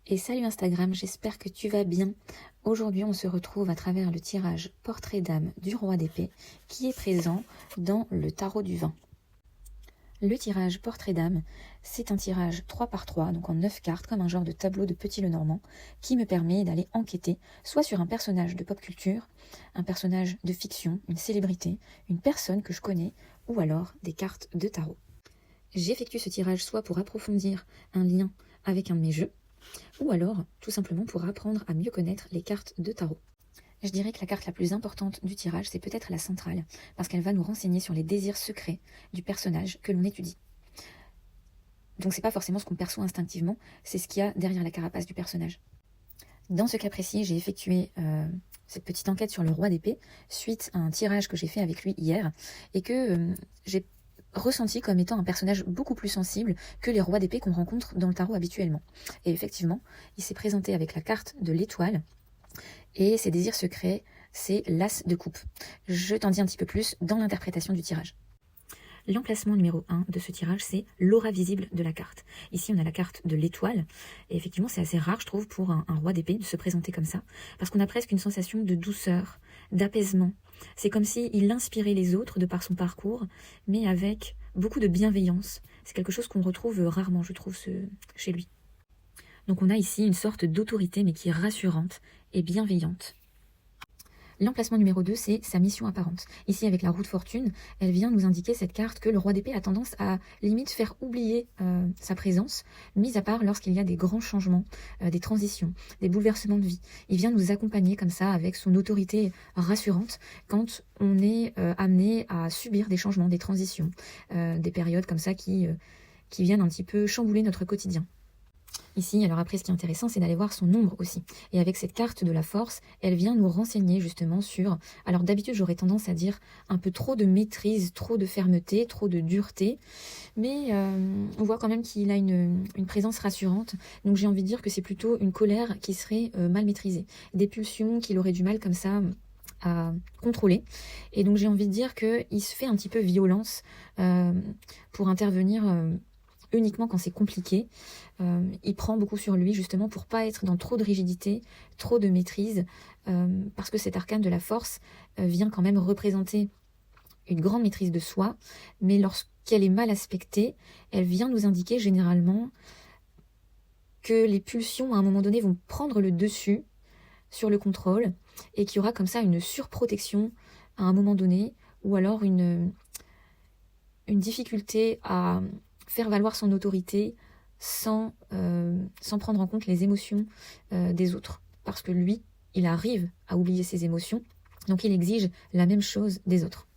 Et salut Instagram, j'espère que tu vas bien. Aujourd'hui, on se retrouve à travers le tirage Portrait d'âme du roi d'épée qui est présent dans le tarot du vin. Le tirage Portrait d'âme, c'est un tirage 3 par 3, donc en 9 cartes, comme un genre de tableau de Petit Lenormand, qui me permet d'aller enquêter soit sur un personnage de pop culture, un personnage de fiction, une célébrité, une personne que je connais, ou alors des cartes de tarot. J'effectue ce tirage soit pour approfondir un lien avec un de mes jeux, ou alors tout simplement pour apprendre à mieux connaître les cartes de tarot. Je dirais que la carte la plus importante du tirage, c'est peut-être la centrale, parce qu'elle va nous renseigner sur les désirs secrets du personnage que l'on étudie. Donc c'est pas forcément ce qu'on perçoit instinctivement, c'est ce qu'il y a derrière la carapace du personnage. Dans ce cas précis, j'ai effectué cette petite enquête sur le roi d'épée suite à un tirage que j'ai fait avec lui hier, et que j'ai ressenti comme étant un personnage beaucoup plus sensible que les rois d'épée qu'on rencontre dans le tarot habituellement. Et effectivement, il s'est présenté avec la carte de l'étoile, et ses désirs secrets, c'est l'as de coupe. Je t'en dis un petit peu plus dans l'interprétation du tirage. L'emplacement numéro 1 de ce tirage, c'est l'aura visible de la carte. Ici, on a la carte de l'étoile, et effectivement, c'est assez rare, je trouve, pour un roi d'épée de se présenter comme ça, parce qu'on a presque une sensation de douceur, d'apaisement. C'est comme s'il inspirait les autres de par son parcours, mais avec beaucoup de bienveillance. C'est quelque chose qu'on retrouve rarement, je trouve, chez lui. Donc on a ici une sorte d'autorité, mais qui est rassurante et bienveillante. L'emplacement numéro 2, c'est sa mission apparente. Ici, avec la roue de fortune, elle vient nous indiquer, cette carte, que le roi d'épée a tendance à, limite, faire oublier sa présence, mis à part lorsqu'il y a des grands changements, des transitions, des bouleversements de vie. Il vient nous accompagner comme ça, avec son autorité rassurante, quand on est amené à subir des changements, des transitions, des périodes comme ça qui viennent un petit peu chambouler notre quotidien. Ici, alors après, ce qui est intéressant, c'est d'aller voir son ombre aussi. Et avec cette carte de la force, elle vient nous renseigner justement sur... Alors d'habitude, j'aurais tendance à dire un peu trop de maîtrise, trop de fermeté, trop de dureté. Mais on voit quand même qu'il a une présence rassurante. Donc j'ai envie de dire que c'est plutôt une colère qui serait mal maîtrisée. Des pulsions qu'il aurait du mal comme ça à contrôler. Et donc j'ai envie de dire qu'il se fait un petit peu violence pour intervenir... uniquement quand c'est compliqué. Il prend beaucoup sur lui justement pour pas être dans trop de rigidité, trop de maîtrise, parce que cet arcane de la force vient quand même représenter une grande maîtrise de soi, mais lorsqu'elle est mal aspectée, elle vient nous indiquer généralement que les pulsions à un moment donné vont prendre le dessus sur le contrôle, et qu'il y aura comme ça une surprotection à un moment donné, ou alors une difficulté à faire valoir son autorité sans prendre en compte les émotions des autres. Parce que lui, il arrive à oublier ses émotions, donc il exige la même chose des autres.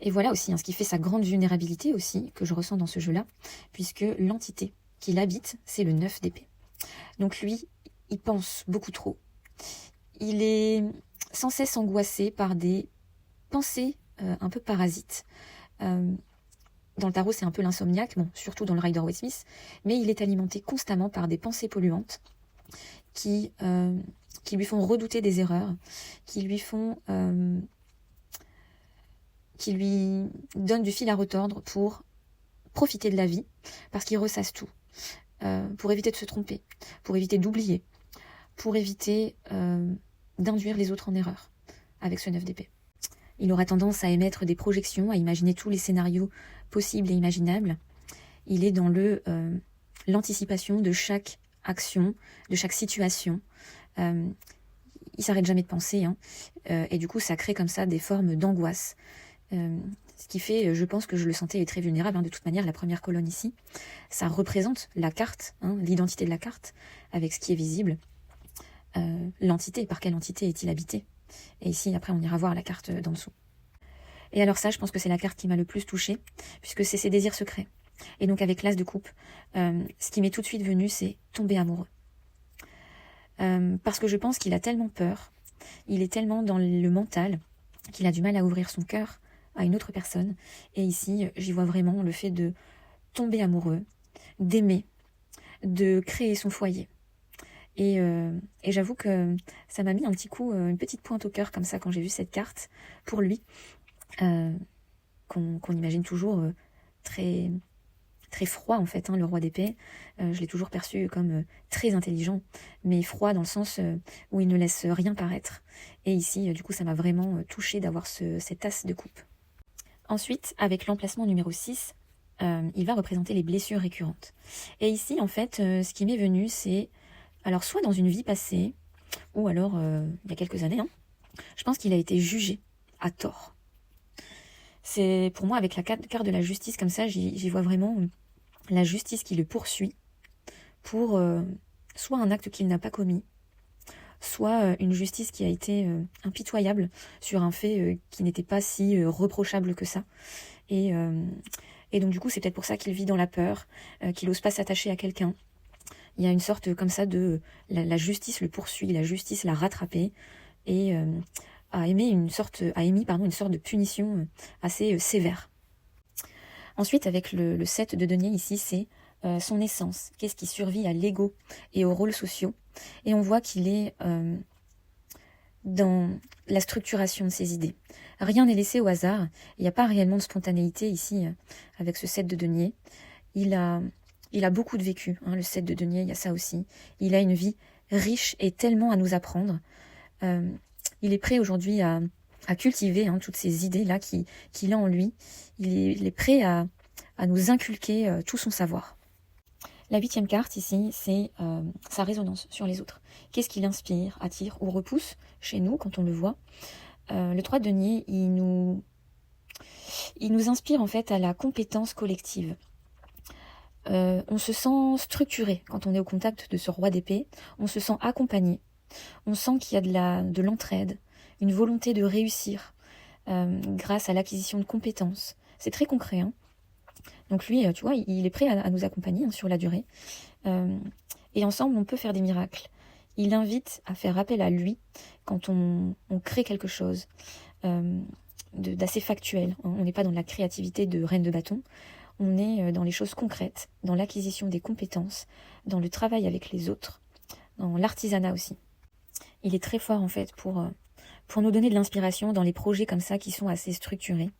Et voilà aussi ce qui fait sa grande vulnérabilité aussi, que je ressens dans ce jeu-là, puisque l'entité qui l'habite, c'est le 9 d'épée. Donc lui, il pense beaucoup trop. Il est sans cesse angoissé par des pensées un peu parasites. Dans le tarot, c'est un peu l'insomniaque, bon, surtout dans le Rider-Waite-Smith, mais il est alimenté constamment par des pensées polluantes qui lui font redouter des erreurs, qui lui donnent du fil à retordre pour profiter de la vie, parce qu'il ressasse tout, pour éviter de se tromper, pour éviter d'oublier, pour éviter d'induire les autres en erreur avec ce 9 d'épée. Il aura tendance à émettre des projections, à imaginer tous les scénarios possibles et imaginables. Il est dans l'anticipation de chaque action, de chaque situation. Il s'arrête jamais de penser, et du coup ça crée comme ça des formes d'angoisse. Ce qui fait, je pense que je le sentais très vulnérable. De toute manière, la première colonne ici, ça représente la carte, l'identité de la carte, avec ce qui est visible. L'entité, par quelle entité est-il habité ? Et ici, après, on ira voir la carte d'en dessous. Et alors ça, je pense que c'est la carte qui m'a le plus touchée, puisque c'est ses désirs secrets. Et donc avec l'as de coupe, ce qui m'est tout de suite venu, c'est tomber amoureux. Parce que je pense qu'il a tellement peur, il est tellement dans le mental, qu'il a du mal à ouvrir son cœur à une autre personne. Et ici, j'y vois vraiment le fait de tomber amoureux, d'aimer, de créer son foyer. Et j'avoue que ça m'a mis un petit coup, une petite pointe au cœur comme ça quand j'ai vu cette carte pour lui, qu'on imagine toujours très très froid en fait, hein, le roi d'épée. Je l'ai toujours perçu comme très intelligent, mais froid dans le sens où il ne laisse rien paraître. Et ici, du coup, ça m'a vraiment touchée d'avoir cet as de coupe. Ensuite, avec l'emplacement numéro 6, il va représenter les blessures récurrentes. Et ici, en fait, ce qui m'est venu, c'est, alors soit dans une vie passée, ou alors il y a quelques années, hein, je pense qu'il a été jugé à tort. C'est pour moi, avec la carte de la justice comme ça, j'y vois vraiment la justice qui le poursuit pour soit un acte qu'il n'a pas commis, soit une justice qui a été impitoyable sur un fait qui n'était pas si reprochable que ça. Et donc du coup, c'est peut-être pour ça qu'il vit dans la peur, qu'il n'ose pas s'attacher à quelqu'un. Il y a une sorte comme ça de... La justice le poursuit, la justice l'a rattrapé, et a émis une sorte de punition assez sévère. Ensuite, avec le 7 de denier ici, c'est son essence. Qu'est-ce qui survit à l'ego et aux rôles sociaux. Et on voit qu'il est dans la structuration de ses idées. Rien n'est laissé au hasard. Il n'y a pas réellement de spontanéité ici, avec ce 7 de denier. Il a beaucoup de vécu, hein, le 7 de denier, il y a ça aussi. Il a une vie riche et tellement à nous apprendre. Il est prêt aujourd'hui à cultiver toutes ces idées-là qu'il a en lui. Il est prêt à nous inculquer tout son savoir. La 8e carte ici, c'est sa résonance sur les autres. Qu'est-ce qui l'inspire, attire ou repousse chez nous quand on le voit. Le 3 de denier, il nous inspire en fait à la compétence collective. On se sent structuré quand on est au contact de ce roi d'épée. On se sent accompagné. On sent qu'il y a de l'entraide, une volonté de réussir grâce à l'acquisition de compétences. C'est très concret, hein. Donc lui, tu vois, il est prêt à nous accompagner sur la durée. Et ensemble, on peut faire des miracles. Il invite à faire appel à lui quand on crée quelque chose d'assez factuel. On n'est pas dans la créativité de reine de bâton. On est dans les choses concrètes, dans l'acquisition des compétences, dans le travail avec les autres, dans l'artisanat aussi. Il est très fort en fait pour nous donner de l'inspiration dans les projets comme ça qui sont assez structurés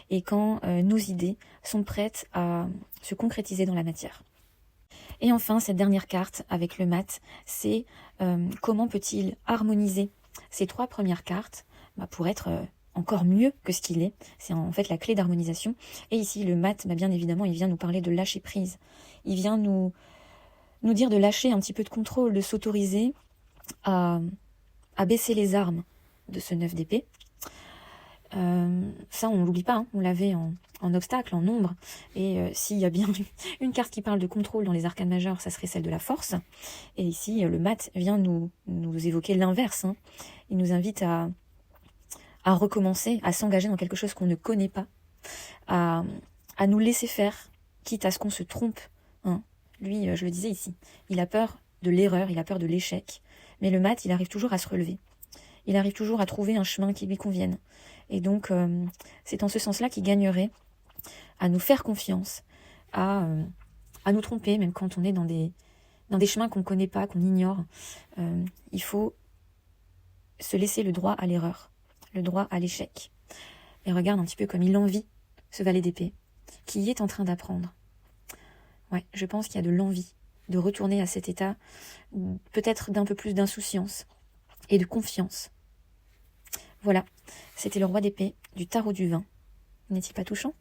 et quand nos idées sont prêtes à se concrétiser dans la matière. Et enfin, cette dernière carte avec le mat, c'est comment peut-il harmoniser ces 3 premières cartes pour être encore mieux que ce qu'il est. C'est en fait la clé d'harmonisation. Et ici, le mat, bien évidemment, il vient nous parler de lâcher prise. Il vient nous dire de lâcher un petit peu de contrôle, de s'autoriser à baisser les armes de ce 9 d'épée. Ça, on ne l'oublie pas, hein. On l'avait en obstacle, en ombre. Et s'il y a bien une carte qui parle de contrôle dans les arcanes majeures, ça serait celle de la force. Et ici, le mat vient nous évoquer l'inverse, hein. Il nous invite à recommencer, à s'engager dans quelque chose qu'on ne connaît pas, à nous laisser faire, quitte à ce qu'on se trompe, hein. Lui, je le disais ici, il a peur de l'erreur, il a peur de l'échec. Mais le mat, il arrive toujours à se relever. Il arrive toujours à trouver un chemin qui lui convienne. Et donc, c'est en ce sens-là qu'il gagnerait à nous faire confiance, à nous tromper, même quand on est dans des chemins qu'on ne connaît pas, qu'on ignore. Il faut se laisser le droit à l'erreur, le droit à l'échec. Et regarde un petit peu comme il envie ce valet d'épée, qui est en train d'apprendre. Ouais, je pense qu'il y a de l'envie de retourner à cet état, peut-être d'un peu plus d'insouciance et de confiance. Voilà, c'était le roi d'épée du tarot du vin. N'est-il pas touchant ?